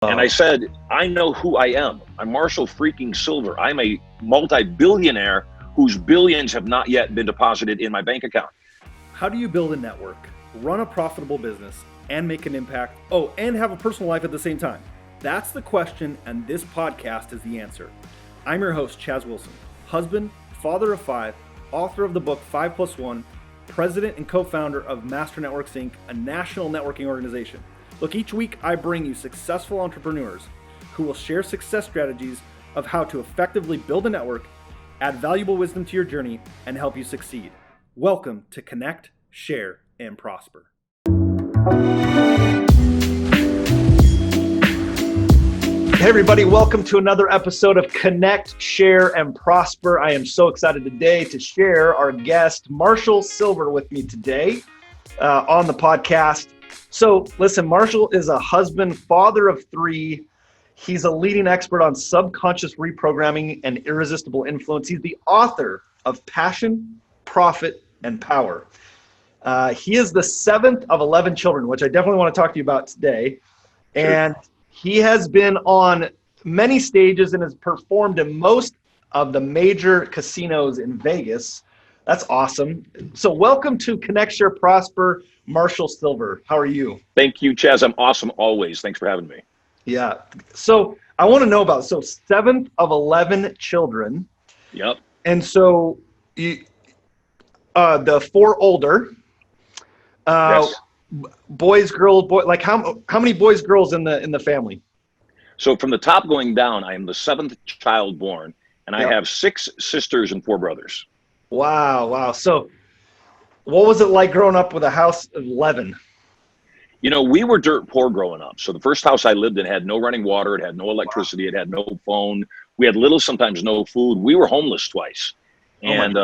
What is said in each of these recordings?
And I said, I know who I am. I'm Marshall freaking Sylver. I'm a multi-billionaire whose billions have not yet been deposited in my bank account. How do you build a network, run a profitable business, and make an impact? Oh, and have a personal life at the same time? That's the question, and this podcast is the answer. I'm your host, Chaz Wilson, husband, father of five, author of the book 5+1, president and co-founder of Master Networks, Inc., a national networking organization. Look, each week I bring you successful entrepreneurs who will share success strategies of how to effectively build a network, add valuable wisdom to your journey, and help you succeed. Welcome to Connect, Share, and Prosper. Hey everybody, welcome to another episode of Connect, Share, and Prosper. I am so excited today to share our guest, Marshall Sylver, with me today on the podcast. So listen, Marshall is a husband, father of three. He's a leading expert on subconscious reprogramming and irresistible influence. He's the author of Passion, Profit, and Power. He is the seventh of 11 children, which I definitely want to talk to you about today. Sure. And he has been on many stages and has performed in most of the major casinos in Vegas. That's awesome. So welcome to Connect, Share, Prosper, Marshall Sylver. How are you? Thank you, Chaz. I'm awesome always. Thanks for having me. Yeah. So I want to know about, seventh of 11 children. Yep. And so you, the four older, yes. Boys, girls, like how many boys, girls in the family? So from the top going down, I am the seventh child born, and I have 6 sisters and 4 brothers. Wow. So what was it like growing up with a house of 11? You know, we were dirt poor growing up. So the first house I lived in had no running water. It had no electricity. It had no phone. We had little, sometimes no food. We were homeless twice. And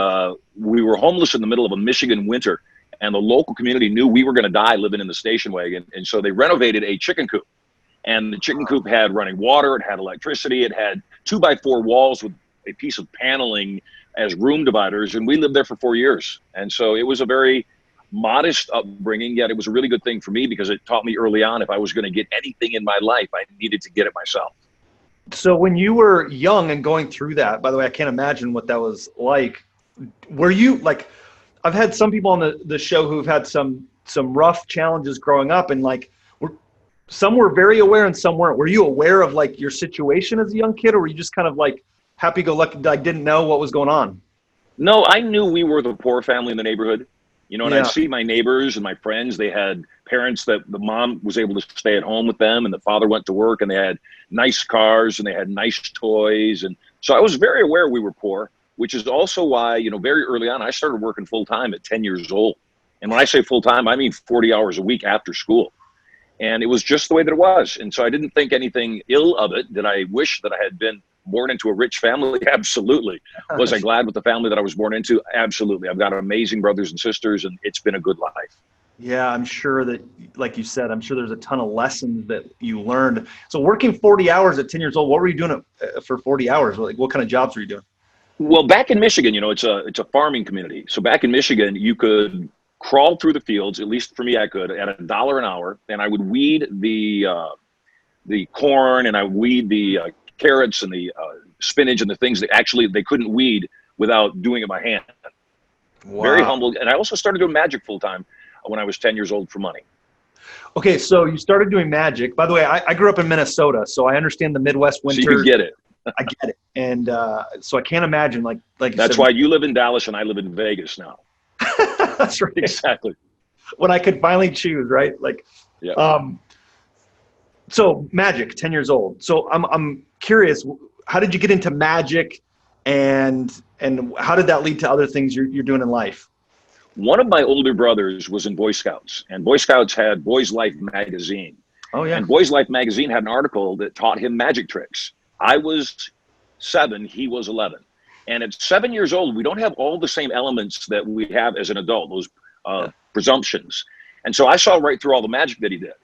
we were homeless in the middle of a Michigan winter. And the local community knew we were going to die living in the station wagon. And so they renovated a chicken coop. And the chicken coop had running water. It had electricity. It had 2x4 walls with a piece of paneling as room dividers. And we lived there for 4 years. And so it was a very modest upbringing, yet it was a really good thing for me because it taught me early on if I was going to get anything in my life, I needed to get it myself. So when you were young and going through that, by the way, I can't imagine what that was like. Were you like, I've had some people on the show who've had some rough challenges growing up, and like some were very aware and some weren't. Were you aware of like your situation as a young kid, or were you just kind of like happy-go-lucky, like didn't know what was going on? No, I knew we were the poor family in the neighborhood. You know, and I'd see my neighbors and my friends, they had parents that the mom was able to stay at home with them and the father went to work, and they had nice cars and they had nice toys. And so I was very aware we were poor, which is also why, you know, very early on, I started working full-time at 10 years old. And when I say full-time, I mean 40 hours a week after school. And it was just the way that it was. And so I didn't think anything ill of it. Did I wish that I had been born into a rich family? Absolutely. Was I glad with the family that I was born into? Absolutely. I've got amazing brothers and sisters, and it's been a good life. Yeah, I'm sure that, like you said, I'm sure there's a ton of lessons that you learned. So working 40 hours at 10 years old, what were you doing for 40 hours? Like, what kind of jobs were you doing? Well, back in Michigan, you know, it's a farming community. So back in Michigan, you could crawl through the fields, at least for me, I could, at $1 an hour, and I would weed the corn, and I would weed the carrots and the spinach and the things that actually they couldn't weed without doing it by hand. Wow. Very humbled. And I also started doing magic full time when I was 10 years old for money. Okay, so you started doing magic. By the way, I grew up in Minnesota, so I understand the Midwest winter. So you get it. I get it. And so I can't imagine like that's why you live in Dallas and I live in Vegas now. That's right. Exactly. When I could finally choose, right? Like, yeah. So magic, 10 years old. So I'm curious, how did you get into magic, and how did that lead to other things you're doing in life? One of my older brothers was in Boy Scouts, and Boy Scouts had Boys Life magazine. Oh yeah. And Boys Life magazine had an article that taught him magic tricks. I was 7, he was 11. And at 7 years old, we don't have all the same elements that we have as an adult, those presumptions. And so I saw right through all the magic that he did.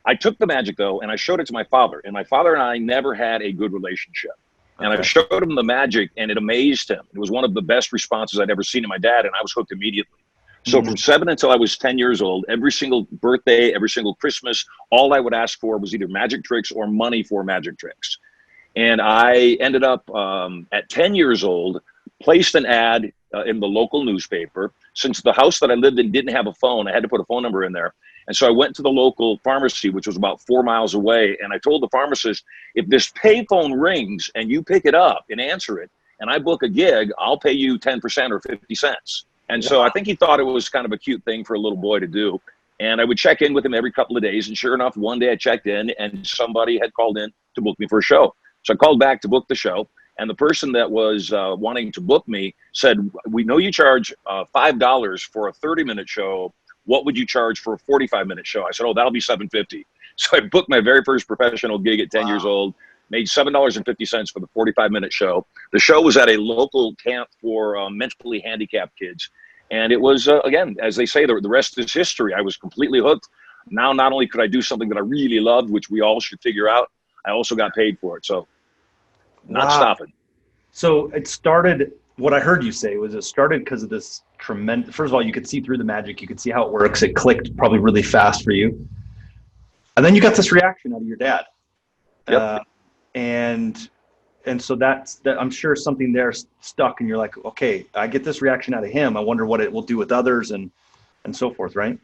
I took the magic, though, and I showed it to my father. And my father and I never had a good relationship. And I showed him the magic, and it amazed him. It was one of the best responses I'd ever seen in my dad, and I was hooked immediately. So from 7 until I was 10 years old, every single birthday, every single Christmas, all I would ask for was either magic tricks or money for magic tricks. And I ended up at 10 years old, placed an ad in the local newspaper. Since the house that I lived in didn't have a phone, I had to put a phone number in there. And so I went to the local pharmacy, which was about 4 miles away. And I told the pharmacist, if this payphone rings and you pick it up and answer it, and I book a gig, I'll pay you 10% or 50 cents. And so I think he thought it was kind of a cute thing for a little boy to do. And I would check in with him every couple of days. And sure enough, one day I checked in and somebody had called in to book me for a show. So I called back to book the show. And the person that was wanting to book me said, we know you charge $5 for a 30-minute show. What would you charge for a 45-minute show? I said, oh, that'll be $7.50. So I booked my very first professional gig at 10 years old, made $7.50 for the 45-minute show. The show was at a local camp for mentally handicapped kids. And it was, again, as they say, the rest is history. I was completely hooked. Now, not only could I do something that I really loved, which we all should figure out, I also got paid for it. So not stopping. So it started, what I heard you say was it started because of this tremendous, first of all, you could see through the magic. You could see how it works. It clicked probably really fast for you. And then you got this reaction out of your dad. Yep. And so that I'm sure something there stuck and you're like, okay, I get this reaction out of him. I wonder what it will do with others and so forth, right?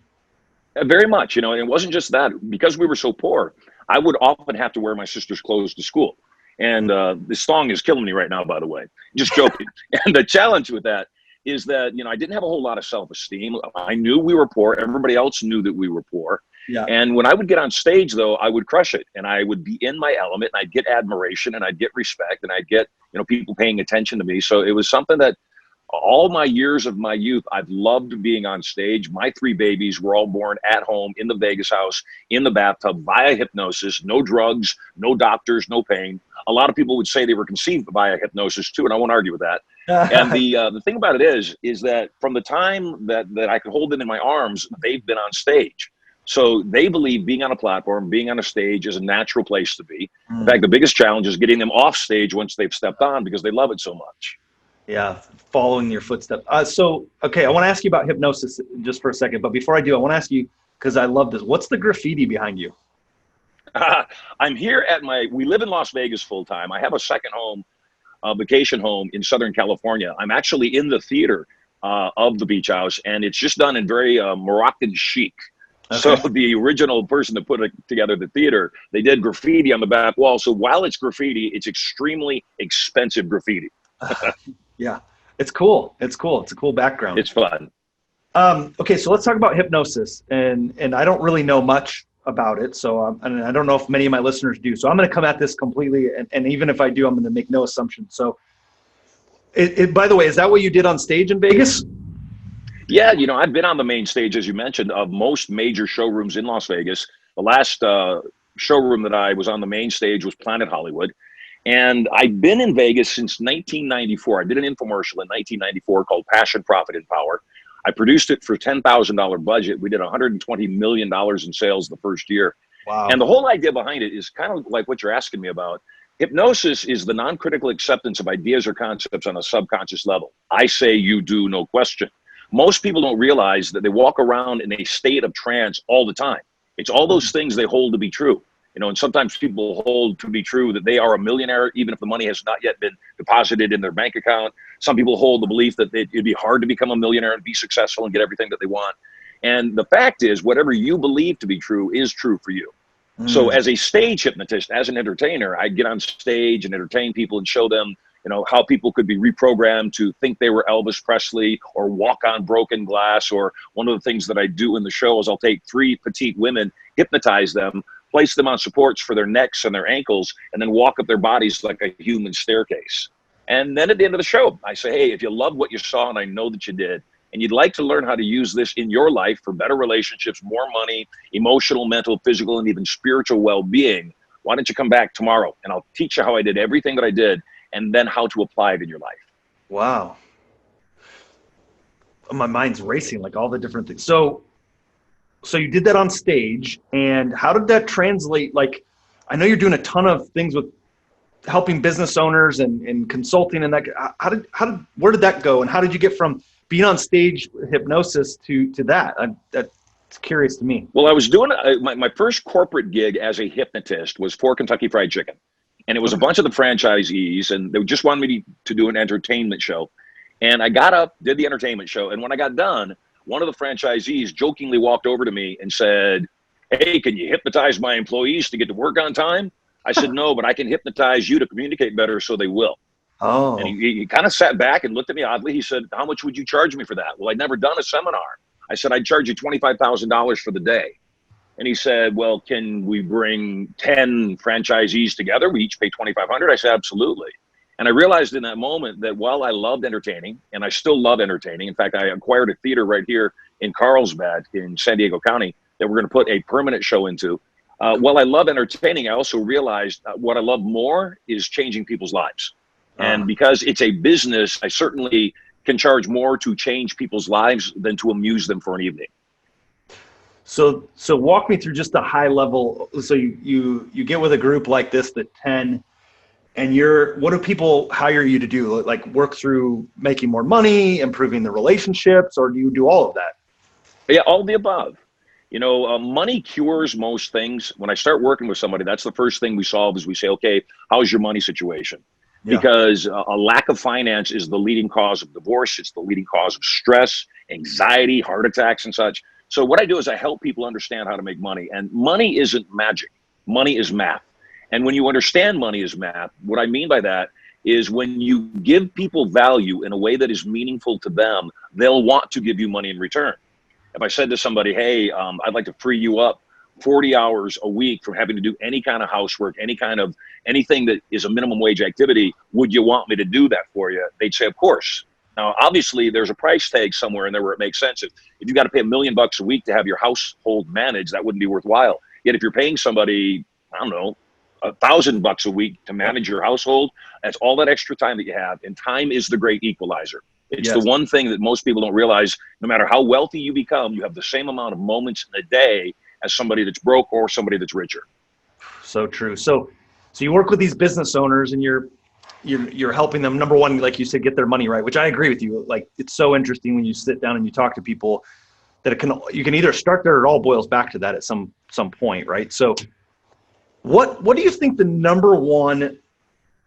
Very much, and it wasn't just that. Because we were so poor, I would often have to wear my sister's clothes to school. And this song is killing me right now, by the way. Just joking. And the challenge with that is that, I didn't have a whole lot of self-esteem. I knew we were poor. Everybody else knew that we were poor. Yeah. And when I would get on stage, though, I would crush it. And I would be in my element, and I'd get admiration, and I'd get respect, and I'd get, people paying attention to me. So it was something that all my years of my youth, I've loved being on stage. My 3 babies were all born at home in the Vegas house, in the bathtub, via hypnosis, no drugs, no doctors, no pain. A lot of people would say they were conceived via hypnosis too, and I won't argue with that. And the thing about it is that from the time that I could hold them in my arms, they've been on stage. So they believe being on a platform, being on a stage is a natural place to be. In fact, the biggest challenge is getting them off stage once they've stepped on because they love it so much. Yeah, following your footsteps. Okay, I want to ask you about hypnosis just for a second. But before I do, I want to ask you, because I love this, what's the graffiti behind you? I'm here we live in Las Vegas full time. I have a second home, vacation home in Southern California. I'm actually in the theater of the beach house, and it's just done in very Moroccan chic. Okay. So the original person that put together the theater, they did graffiti on the back wall. So while it's graffiti, it's extremely expensive graffiti. Yeah, it's cool. It's cool. It's a cool background. It's fun. Okay, so let's talk about hypnosis. And I don't really know much about it. So and I don't know if many of my listeners do. So I'm going to come at this completely. And even if I do, I'm going to make no assumptions. So by the way, is that what you did on stage in Vegas? Yeah, I've been on the main stage, as you mentioned, of most major showrooms in Las Vegas. The last showroom that I was on the main stage was Planet Hollywood. And I've been in Vegas since 1994. I did an infomercial in 1994 called Passion, Profit, and Power. I produced it for $10,000 budget. We did $120 million in sales the first year. Wow. And the whole idea behind it is kind of like what you're asking me about. Hypnosis is the non-critical acceptance of ideas or concepts on a subconscious level. I say you do, no question. Most people don't realize that they walk around in a state of trance all the time. It's all those things they hold to be true. And sometimes people hold to be true that they are a millionaire, even if the money has not yet been deposited in their bank account. Some people hold the belief that it'd be hard to become a millionaire and be successful and get everything that they want. And the fact is, whatever you believe to be true is true for you. So as a stage hypnotist, as an entertainer, I'd get on stage and entertain people and show them, how people could be reprogrammed to think they were Elvis Presley or walk on broken glass. Or one of the things that I do in the show is I'll take 3 petite women, hypnotize them, place them on supports for their necks and their ankles, and then walk up their bodies like a human staircase. And then at the end of the show, I say, hey, if you love what you saw, and I know that you did, and you'd like to learn how to use this in your life for better relationships, more money, emotional, mental, physical, and even spiritual well-being, why don't you come back tomorrow? And I'll teach you how I did everything that I did, and then how to apply it in your life. Wow. My mind's racing, like all the different things. So you did that on stage, and how did that translate? Like, I know you're doing a ton of things with helping business owners and consulting, and that. Where did that go? And how did you get from being on stage hypnosis to that? That's curious to me. Well, I was doing my first corporate gig as a hypnotist was for Kentucky Fried Chicken. And it was a bunch of the franchisees, and they just wanted me to do an entertainment show. And I got up, did the entertainment show. And when I got done, one of the franchisees jokingly walked over to me and said, "Hey, can you hypnotize my employees to get to work on time?" I said, "No, but I can hypnotize you to communicate better so they will." Oh. And he kind of sat back and looked at me oddly. He said, "How much would you charge me for that?" Well, I'd never done a seminar. I said, "I'd charge you $25,000 for the day." And he said, "Well, can we bring 10 franchisees together? We each pay $2,500. I said, "Absolutely." And I realized in that moment that while I loved entertaining, and I still love entertaining, in fact, I acquired a theater right here in Carlsbad in San Diego County that we're going to put a permanent show into. While I love entertaining, I also realized what I love more is changing people's lives. And because it's a business, I certainly can charge more to change people's lives than to amuse them for an evening. So walk me through just a high level. So you get with a group like this, the 10, and what do people hire you to do? Like work through making more money, improving the relationships, or do you do all of that? Yeah, all of the above. Money cures most things. When I start working with somebody, that's the first thing we solve is we say, okay, how's your money situation? Yeah. Because a lack of finance is the leading cause of divorce. It's the leading cause of stress, anxiety, heart attacks, and such. So what I do is I help people understand how to make money. And money isn't magic. Money is math. And when you understand money is math, what I mean by that is when you give people value in a way that is meaningful to them, they'll want to give you money in return. If I said to somebody, "Hey, I'd like to free you up 40 hours a week from having to do any kind of housework, anything that is a minimum wage activity, would you want me to do that for you?" They'd say, "Of course." Now, obviously, there's a price tag somewhere in there where it makes sense. If you got to pay $1 million a week to have your household managed, that wouldn't be worthwhile. Yet if you're paying somebody, I don't know, $1,000 a week to manage your household, that's all that extra time that you have. And time is the great equalizer. It's the one thing that most people don't realize. No matter how wealthy you become, you have the same amount of moments in a day as somebody that's broke or somebody that's richer. So true. So you work with these business owners and you're helping them, number one, like you said, get their money right, which I agree with you. Like, it's so interesting when you sit down and you talk to people that you can either start there or it all boils back to that at some point, right? So what do you think the number one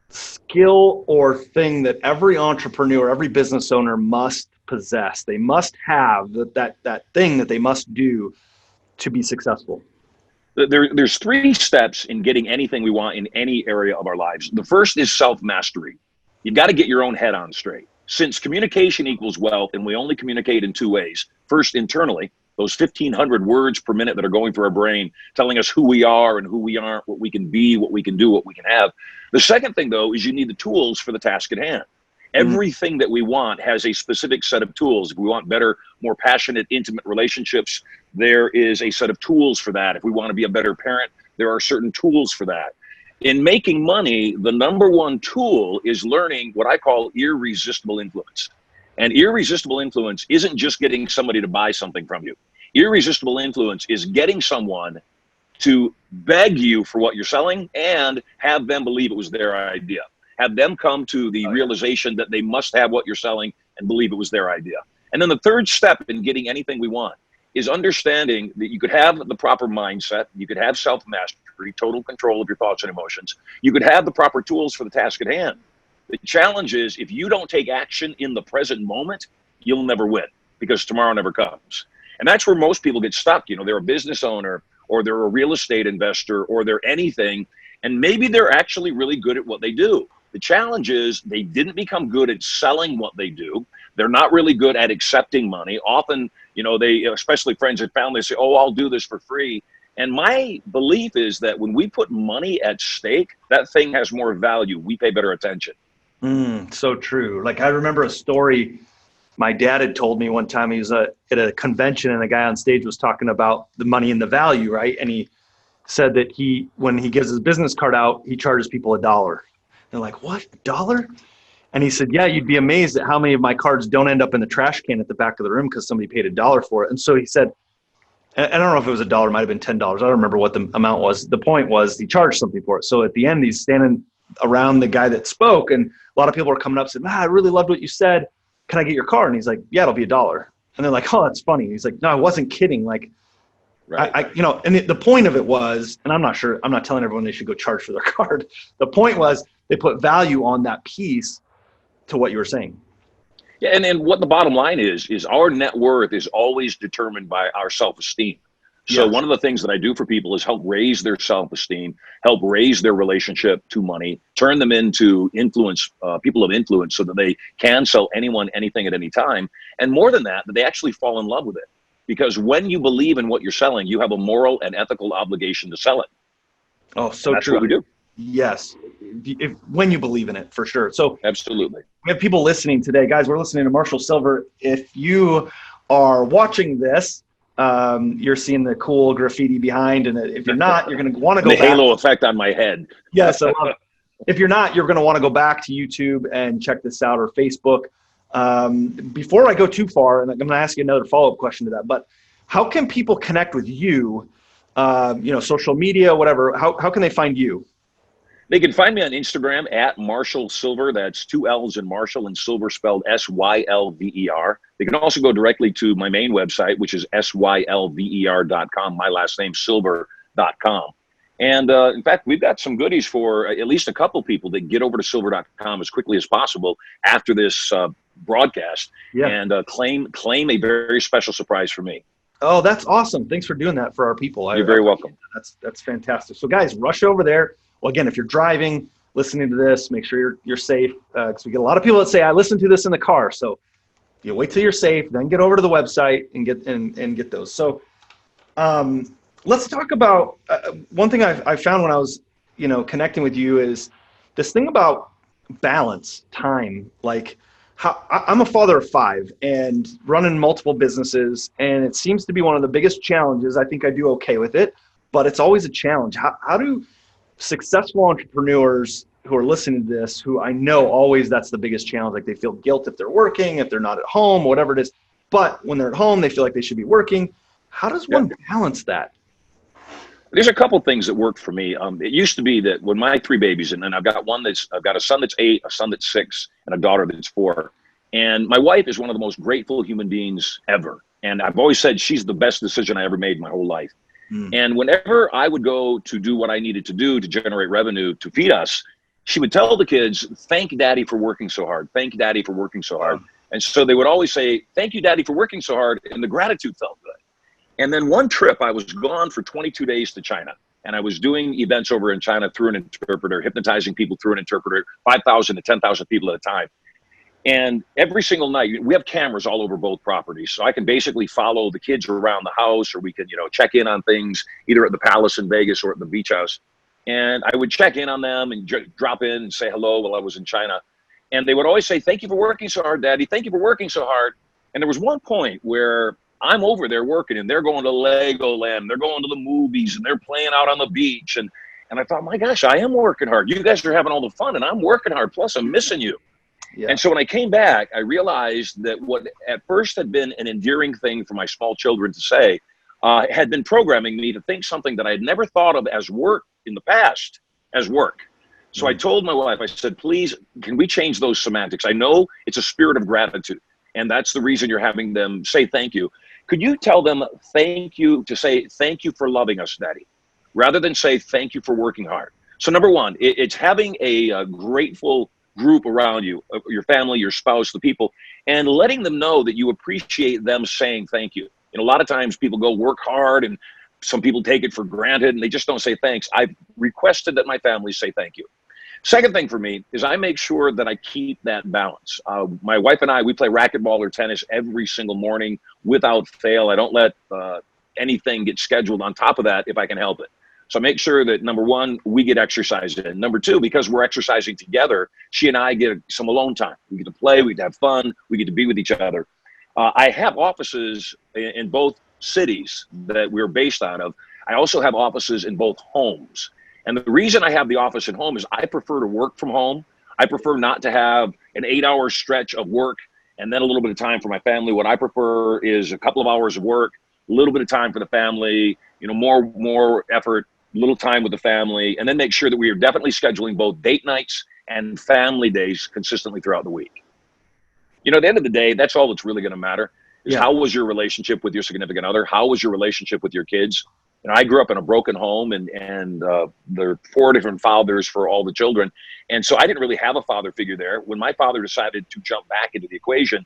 skill or thing that every entrepreneur, every business owner must possess? They must have that thing that they must do to be successful. There's 3 steps in getting anything we want in any area of our lives. The first is self-mastery. You've got to get your own head on straight. Since communication equals wealth, and we only communicate in 2 ways. First, internally, those 1,500 words per minute that are going through our brain, telling us who we are and who we aren't, what we can be, what we can do, what we can have. The second thing, though, is you need the tools for the task at hand. Everything that we want has a specific set of tools. If we want better, more passionate, intimate relationships, there is a set of tools for that. If we want to be a better parent, there are certain tools for that. In making money, the number one tool is learning what I call irresistible influence. And irresistible influence isn't just getting somebody to buy something from you. Irresistible influence is getting someone to beg you for what you're selling and have them believe it was their idea. Have them come to the realization that they must have what you're selling and believe it was their idea. And then the third step in getting anything we want is understanding that you could have the proper mindset, you could have self-mastery, total control of your thoughts and emotions, you could have the proper tools for the task at hand. The challenge is if you don't take action in the present moment, you'll never win because tomorrow never comes. And that's where most people get stuck. They're a business owner or they're a real estate investor or they're anything, and maybe they're actually really good at what they do. The challenge is they didn't become good at selling what they do. They're not really good at accepting money. Often, they, especially friends and family, say, "Oh, I'll do this for free." And my belief is that when we put money at stake, that thing has more value. We pay better attention. So true. Like, I remember a story my dad had told me one time. He was at a convention and the guy on stage was talking about the money and the value, right? And he said that when he gives his business card out, he charges people $1. They're like, "What, $1?" And he said, "Yeah, you'd be amazed at how many of my cards don't end up in the trash can at the back of the room because somebody paid $1 for it." And so he said, I don't know if it was $1, it might have been $10. I don't remember what the amount was. The point was he charged something for it. So at the end, he's standing around the guy that spoke, and a lot of people were coming up and said, "I really loved what you said. can I get your car? And he's like, yeah, it'll be $1. And they're like, oh, that's funny. He's like, no, I wasn't kidding. Like, Right. and the point of it was, and I'm not telling everyone they should go charge for their card. The point was they put value on that piece to what you were saying. Yeah, and what the bottom line is our net worth is always determined by our self-esteem. So Yes. one of the things that I do for people is help raise their self-esteem, help raise their relationship to money, turn them into people of influence so that they can sell anyone anything at any time. And more than that they actually fall in love with it. Because when you believe in what you're selling, you have a moral and ethical obligation to sell it. Oh, so and that's true. what we do. Yes. When you believe in it, for sure. So Absolutely. we have people listening today. Guys, we're listening to Marshall Sylver. If you are watching this, you're seeing the cool graffiti behind. And if you're not, you're going to want to go the back. halo effect on my head. Yes, I love it. If you're not, you're going to want to go back to YouTube and check this out, or Facebook. Before I go too far, and I'm going to ask you another follow-up question to that, but how can people connect with you? Social media, whatever. How can they find you? They can find me on Instagram at Marshall Sylver. That's 2 L's in Marshall and Sylver spelled Sylver. They can also go directly to my main website, which is sylver.com. My last name, Sylver.com. And in fact, we've got some goodies for at least a couple people that get over to Sylver.com as quickly as possible after this broadcast and claim a very special surprise for me. Oh, that's awesome. Thanks for doing that for our people. You're very welcome. That's fantastic. So guys, rush over there. Well, again, if you're driving, listening to this, make sure you're safe, because we get a lot of people that say, I listen to this in the car. So you wait till you're safe, then get over to the website and get those. So let's talk about one thing I found when I was, connecting with you is this thing about balance, time. Like, I'm a father of 5 and running multiple businesses, and it seems to be one of the biggest challenges. I think I do okay with it, but it's always a challenge. How do successful entrepreneurs who are listening to this, who I know always that's the biggest challenge, like they feel guilt if they're working, if they're not at home, whatever it is, but when they're at home, they feel like they should be working. How does one balance that? There's a couple things that worked for me. It used to be that when my 3 babies, and then I've got a son that's 8, a son that's 6, and a daughter that's 4. And my wife is one of the most grateful human beings ever. And I've always said she's the best decision I ever made in my whole life. And whenever I would go to do what I needed to do to generate revenue to feed us, she would tell the kids, thank Daddy for working so hard. Thank Daddy for working so hard. And so they would always say, thank you, Daddy, for working so hard. And the gratitude felt good. And then one trip, I was gone for 22 days to China. And I was doing events over in China through an interpreter, hypnotizing people through an interpreter, 5,000 to 10,000 people at a time. And every single night, we have cameras all over both properties. So I can basically follow the kids around the house, or we can, check in on things either at the Palace in Vegas or at the beach house. And I would check in on them and drop in and say hello while I was in China. And they would always say, thank you for working so hard, Daddy. Thank you for working so hard. And there was one point where I'm over there working and they're going to Legoland, they're going to the movies, and they're playing out on the beach. And I thought, my gosh, I am working hard. You guys are having all the fun and I'm working hard. Plus I'm missing you. Yeah. And so when I came back, I realized that what at first had been an endearing thing for my small children to say had been programming me to think something that I had never thought of as work in the past as work. So I told my wife, I said, please, can we change those semantics? I know it's a spirit of gratitude, and that's the reason you're having them say thank you. Could you tell them thank you, to say thank you for loving us, Daddy, rather than say thank you for working hard? So number one, it's having a grateful group around you, your family, your spouse, the people, and letting them know that you appreciate them saying thank you. A lot of times people go work hard and some people take it for granted and they just don't say thanks. I've requested that my family say thank you. Second thing for me is I make sure that I keep that balance. My wife and I, we play racquetball or tennis every single morning without fail. I don't let anything get scheduled on top of that if I can help it. So I make sure that, number one, we get exercise in. Number two, because we're exercising together, she and I get some alone time. We get to play, we get to have fun, we get to be with each other. I have offices in both cities that we're based out of. I also have offices in both homes. And the reason I have the office at home is I prefer to work from home. I prefer not to have an 8-hour stretch of work and then a little bit of time for my family. What I prefer is a couple of hours of work, a little bit of time for the family, more effort, little time with the family, and then make sure that we are definitely scheduling both date nights and family days consistently throughout the week. At the end of the day, that's all that's really going to matter is Yeah. how was your relationship with your significant other? How was your relationship with your kids? And I grew up in a broken home, and there are 4 different fathers for all the children. And so I didn't really have a father figure there. When my father decided to jump back into the equation,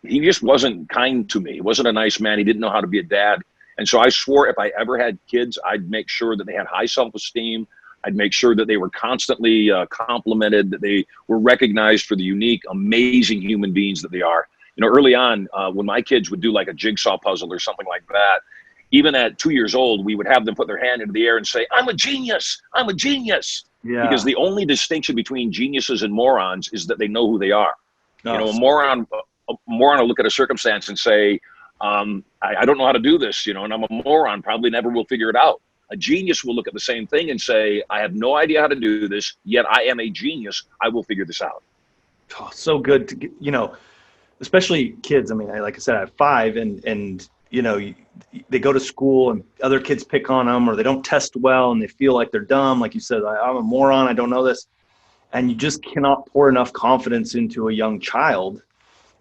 he just wasn't kind to me. He wasn't a nice man. He didn't know how to be a dad. And so I swore if I ever had kids, I'd make sure that they had high self-esteem. I'd make sure that they were constantly complimented, that they were recognized for the unique, amazing human beings that they are. Early on, when my kids would do like a jigsaw puzzle or something like that, even at 2 years old, we would have them put their hand into the air and say, I'm a genius. I'm a genius. Yeah. Because the only distinction between geniuses and morons is that they know who they are. Oh, A moron will look at a circumstance and say, I don't know how to do this, and I'm a moron, probably never will figure it out. A genius will look at the same thing and say, I have no idea how to do this, yet I am a genius. I will figure this out. Oh, so good to get, especially kids. I mean, like I said, I have 5 and they go to school and other kids pick on them, or they don't test well and they feel like they're dumb. Like you said, I'm a moron. I don't know this. And you just cannot pour enough confidence into a young child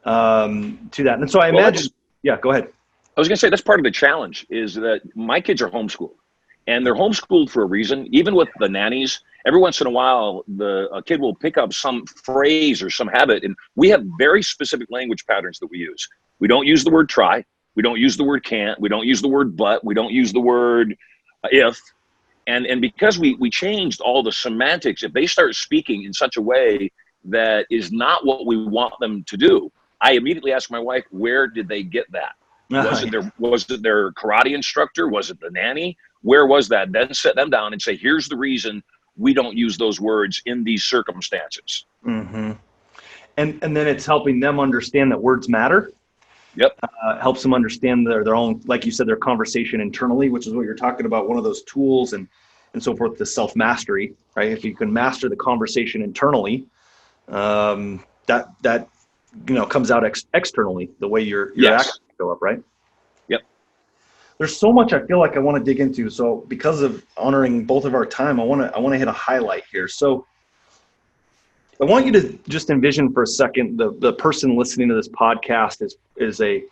to that. And so I imagine, yeah, go ahead. I was going to say that's part of the challenge is that my kids are homeschooled, and they're homeschooled for a reason. Even with the nannies, every once in a while, a kid will pick up some phrase or some habit, and we have very specific language patterns that we use. We don't use the word try. We don't use the word can't. We don't use the word but. We don't use the word if. And because we changed all the semantics, if they start speaking in such a way that is not what we want them to do, I immediately ask my wife, where did they get that? Was it their karate instructor? Was it the nanny? Where was that? Then sit them down and say, here's the reason we don't use those words in these circumstances. Mm-hmm. And then it's helping them understand that words matter. Yep. Helps them understand their own, like you said, their conversation internally, which is what you're talking about, one of those tools and so forth, the self-mastery, right? If you can master the conversation internally, that comes out externally, the way your actions go up, right? Yep. There's so much I feel like I want to dig into. So because of honoring both of our time, I want to hit a highlight here. So I want you to just envision for a second the person listening to this podcast is a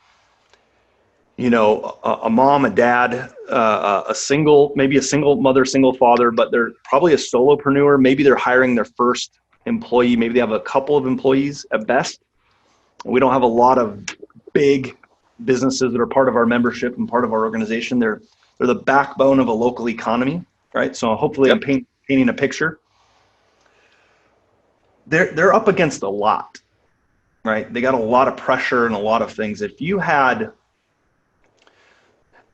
mom, a dad, maybe a single mother, single father, but they're probably a solopreneur. Maybe they're hiring their first employee. Maybe they have a couple of employees at best. We don't have a lot of big businesses that are part of our membership and part of our organization. They're the backbone of a local economy, right? So hopefully I'm painting a picture. They're up against a lot, right? They got a lot of pressure and a lot of things. If you had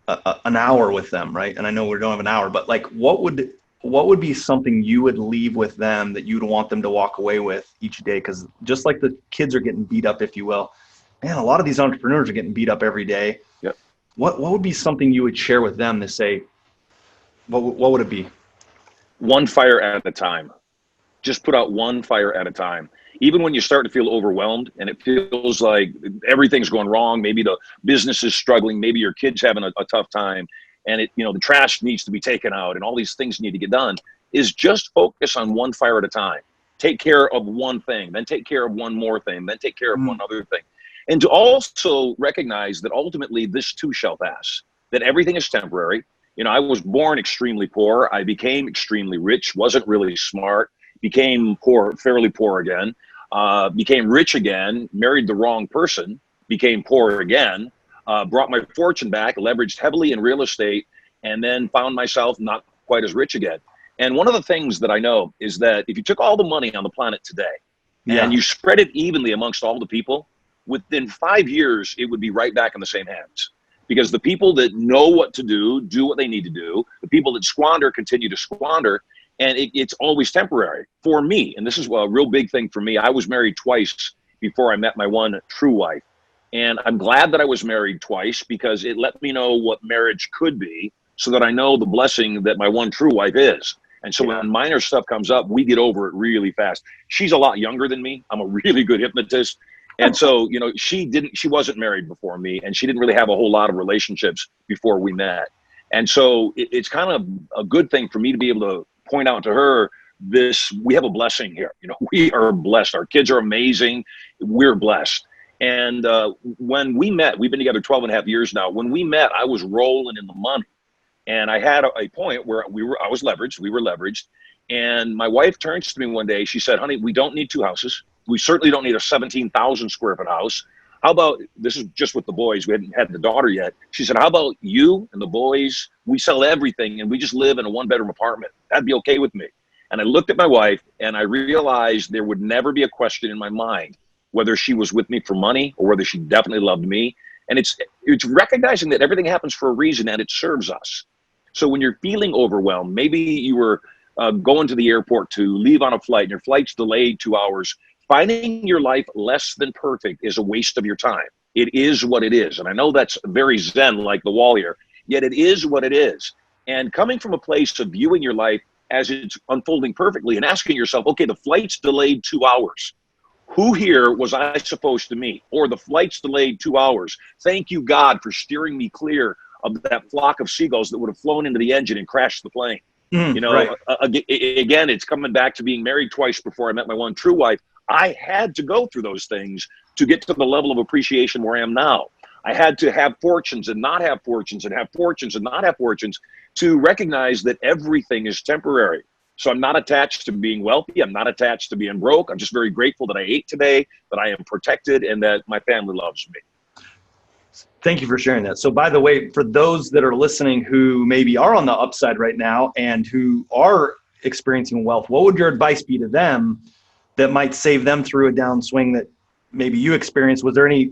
an hour with them, right? And I know we don't have an hour, but like, what would be something you would leave with them that you'd want them to walk away with each day? Because just like the kids are getting beat up, if you will, man, a lot of these entrepreneurs are getting beat up every day. Yep. What would be something you would share with them to say, what would it be? One fire at a time. Just put out one fire at a time. Even when you start to feel overwhelmed and it feels like everything's going wrong, maybe the business is struggling, maybe your kid's having a tough time, and the trash needs to be taken out and all these things need to get done, is just focus on one fire at a time. Take care of one thing, then take care of one more thing, then take care of one other thing. And to also recognize that ultimately this too shall pass, that everything is temporary. I was born extremely poor. I became extremely rich, wasn't really smart, became poor, fairly poor again, became rich again, married the wrong person, became poor again, brought my fortune back, leveraged heavily in real estate, and then found myself not quite as rich again. And one of the things that I know is that if you took all the money on the planet today and you spread it evenly amongst all the people, within 5 years, it would be right back in the same hands. Because the people that know what to do what they need to do. The people that squander continue to squander. And it's always temporary for me. And this is a real big thing for me. I was married twice before I met my one true wife. And I'm glad that I was married twice because it let me know what marriage could be so that I know the blessing that my one true wife is. And so when minor stuff comes up, we get over it really fast. She's a lot younger than me. I'm a really good hypnotist. And so, she wasn't married before me, and she didn't really have a whole lot of relationships before we met. And so it's kind of a good thing for me to be able to point out to her we have a blessing here. We are blessed. Our kids are amazing. We're blessed. And when we met, we've been together 12 and a half years now. When we met, I was rolling in the money. And I had a point where I was leveraged. We were leveraged. And my wife turns to me one day. She said, honey, we don't need two houses. We certainly don't need a 17,000 square foot house. How about, this is just with the boys, we hadn't had the daughter yet. She said, how about you and the boys, we sell everything and we just live in a 1-bedroom apartment. That'd be okay with me. And I looked at my wife and I realized there would never be a question in my mind whether she was with me for money or whether she definitely loved me. And it's recognizing that everything happens for a reason and it serves us. So when you're feeling overwhelmed, maybe you were going to the airport to leave on a flight and your flight's delayed 2 hours, finding your life less than perfect is a waste of your time. It is what it is. And I know that's very Zen, like the wall here, yet it is what it is. And coming from a place of viewing your life as it's unfolding perfectly and asking yourself, okay, the flight's delayed 2 hours. Who here was I supposed to meet? Or the flight's delayed 2 hours. Thank you, God, for steering me clear of that flock of seagulls that would have flown into the engine and crashed the plane. Right. Again, it's coming back to being married twice before I met my one true wife. I had to go through those things to get to the level of appreciation where I am now. I had to have fortunes and not have fortunes and have fortunes and not have fortunes to recognize that everything is temporary. So I'm not attached to being wealthy. I'm not attached to being broke. I'm just very grateful that I ate today, that I am protected, and that my family loves me. Thank you for sharing that. So by the way, for those that are listening who maybe are on the upside right now and who are experiencing wealth, what would your advice be to them that might save them through a downswing that maybe you experienced? Was there any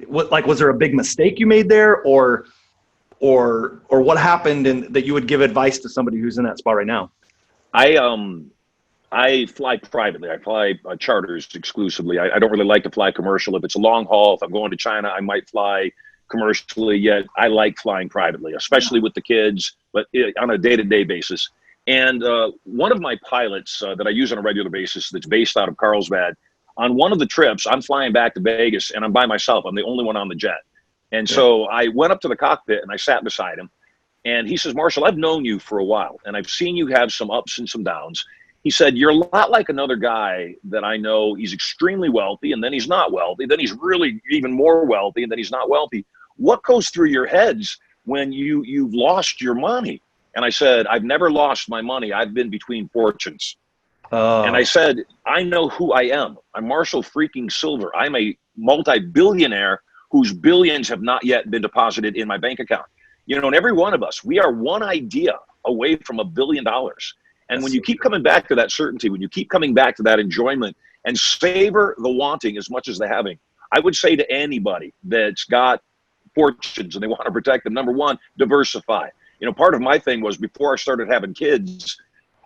was there a big mistake you made there or what happened and that you would give advice to somebody who's in that spot right now? I fly privately. I fly charters exclusively. I don't really like to fly commercial. If it's a long haul, if I'm going to China, I might fly commercially, yet I like flying privately, especially with the kids, but on a day-to-day basis. And one of my pilots that I use on a regular basis that's based out of Carlsbad, on one of the trips, I'm flying back to Vegas and I'm by myself. I'm the only one on the jet. And so I went up to the cockpit and I sat beside him. And he says, Marshall, I've known you for a while and I've seen you have some ups and some downs. He said, you're a lot like another guy that I know. He's extremely wealthy and then he's not wealthy. Then he's really even more wealthy and then he's not wealthy. What goes through your heads when you've lost your money? And I said, I've never lost my money. I've been between fortunes. And I said, I know who I am. I'm Marshall freaking Sylver. I'm a multi-billionaire whose billions have not yet been deposited in my bank account. And every one of us, we are one idea away from $1 billion. And when you keep coming back to that certainty, when you keep coming back to that enjoyment and savor the wanting as much as the having, I would say to anybody that's got fortunes and they want to protect them, number one, diversify. Part of my thing was before I started having kids,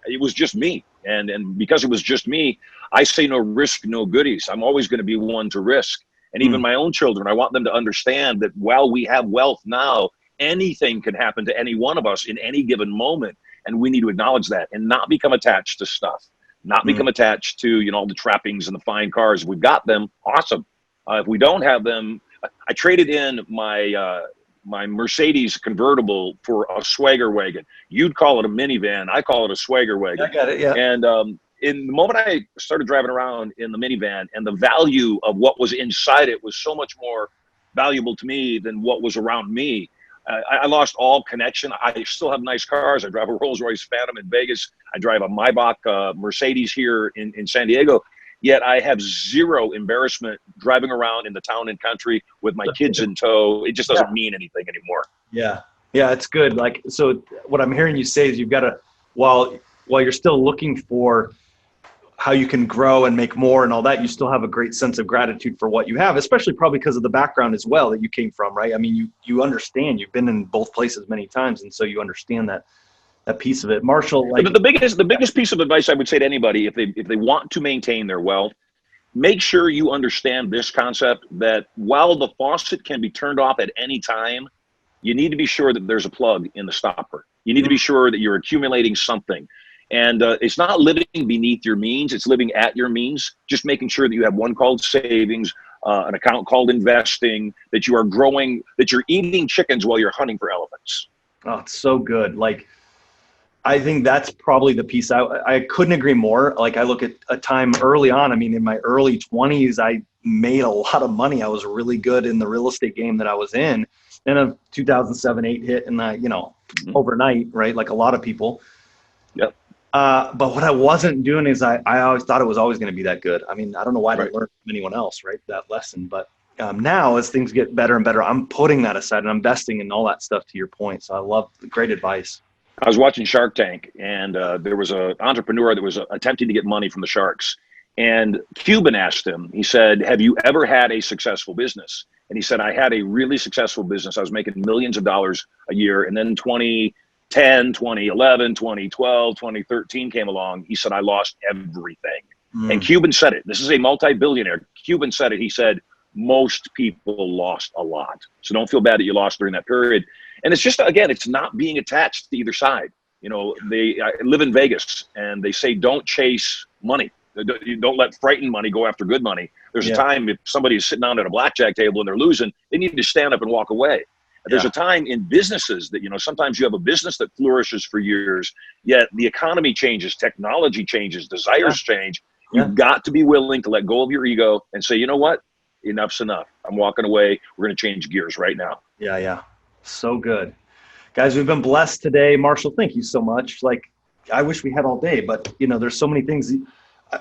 it was just me. And because it was just me, I say no risk, no goodies. I'm always going to be one to risk. And even my own children, I want them to understand that while we have wealth now, anything can happen to any one of us in any given moment. And we need to acknowledge that and not become attached to stuff, not become attached to, all the trappings and the fine cars. If we've got them, awesome. If we don't have them, I traded in my Mercedes convertible for a swagger wagon. You'd call it a minivan. I call it a swagger wagon. I got it, yeah. And in the moment I started driving around in the minivan and the value of what was inside it was so much more valuable to me than what was around me. I lost all connection. I still have nice cars. I drive a Rolls-Royce Phantom in Vegas. I drive a Maybach Mercedes here in San Diego. Yet I have zero embarrassment driving around in the town and country with my kids in tow. It just doesn't mean anything anymore. Yeah, it's good. So what I'm hearing you say is you've got to, while you're still looking for how you can grow and make more and all that, you still have a great sense of gratitude for what you have, especially probably because of the background as well that you came from, right? I mean, you understand, you've been in both places many times. And so you understand that piece of it. Marshall, the biggest piece of advice I would say to anybody, if they want to maintain their wealth, make sure you understand this concept that while the faucet can be turned off at any time, you need to be sure that there's a plug in the stopper. You need to be sure that you're accumulating something. And it's not living beneath your means, it's living at your means, just making sure that you have one called savings, an account called investing, that you are growing, that you're eating chickens while you're hunting for elephants. Oh, it's so good. I think that's probably the piece I couldn't agree more. I look at a time early on, in my early 20s, made a lot of money. I was really good in the real estate game that I was in. Then a 2007-8 hit, and overnight, right? Like a lot of people. Yep. But what I wasn't doing is I always thought it was always going to be that good. I mean, I don't know why I didn't learn from anyone else, right? That lesson. But now as things get better and better, I'm putting that aside and I'm investing in all that stuff, to your point. So I love the great advice. I was watching Shark Tank, and there was an entrepreneur that was attempting to get money from the sharks. And Cuban asked him, he said, have you ever had a successful business? And he said, I had a really successful business. I was making millions of dollars a year. And then 2010, 2011, 2012, 2013 came along. He said, I lost everything. And Cuban said it. This is a multi-billionaire. Cuban said it. He said, most people lost a lot. So don't feel bad that you lost during that period. And it's just, again, it's not being attached to either side. You know, I live in Vegas, and they say don't chase money. Don't let frightened money go after good money. There's a time if somebody is sitting down at a blackjack table and they're losing, they need to stand up and walk away. There's a time in businesses that, sometimes you have a business that flourishes for years, yet the economy changes, technology changes, desires change. You've got to be willing to let go of your ego and say, you know what? Enough's enough. I'm walking away. We're going to change gears right now. Yeah. So good. Guys, we've been blessed today. Marshall, thank you so much. Like, I wish we had all day, but there's so many things.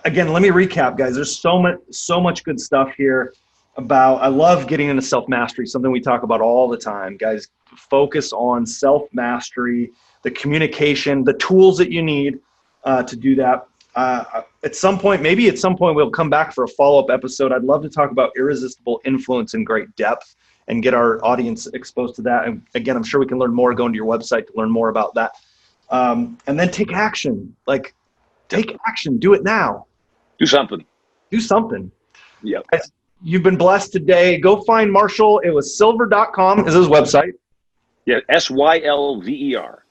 Again, let me recap, guys. There's so much good stuff here about, I love getting into self-mastery, something we talk about all the time. Guys, focus on self-mastery, the communication, the tools that you need to do that. At some point, we'll come back for a follow-up episode. I'd love to talk about irresistible influence in great depth and get our audience exposed to that. And again, I'm sure we can learn more going to your website to learn more about that. And then take action. Like, take action. Do it now. Do something. Yeah. You've been blessed today. Go find Marshall. It was sylver.com is his website. Yeah, Sylver.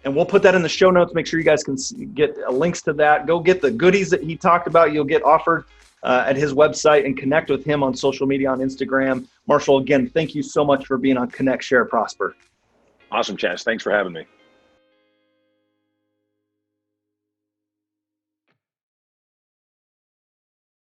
And we'll put that in the show notes. Make sure you guys can get links to that. Go get the goodies that he talked about. You'll get offered at his website, and connect with him on social media, on Instagram. Marshall, again, thank you so much for being on Connect, Share, Prosper. Awesome, Chaz. Thanks for having me.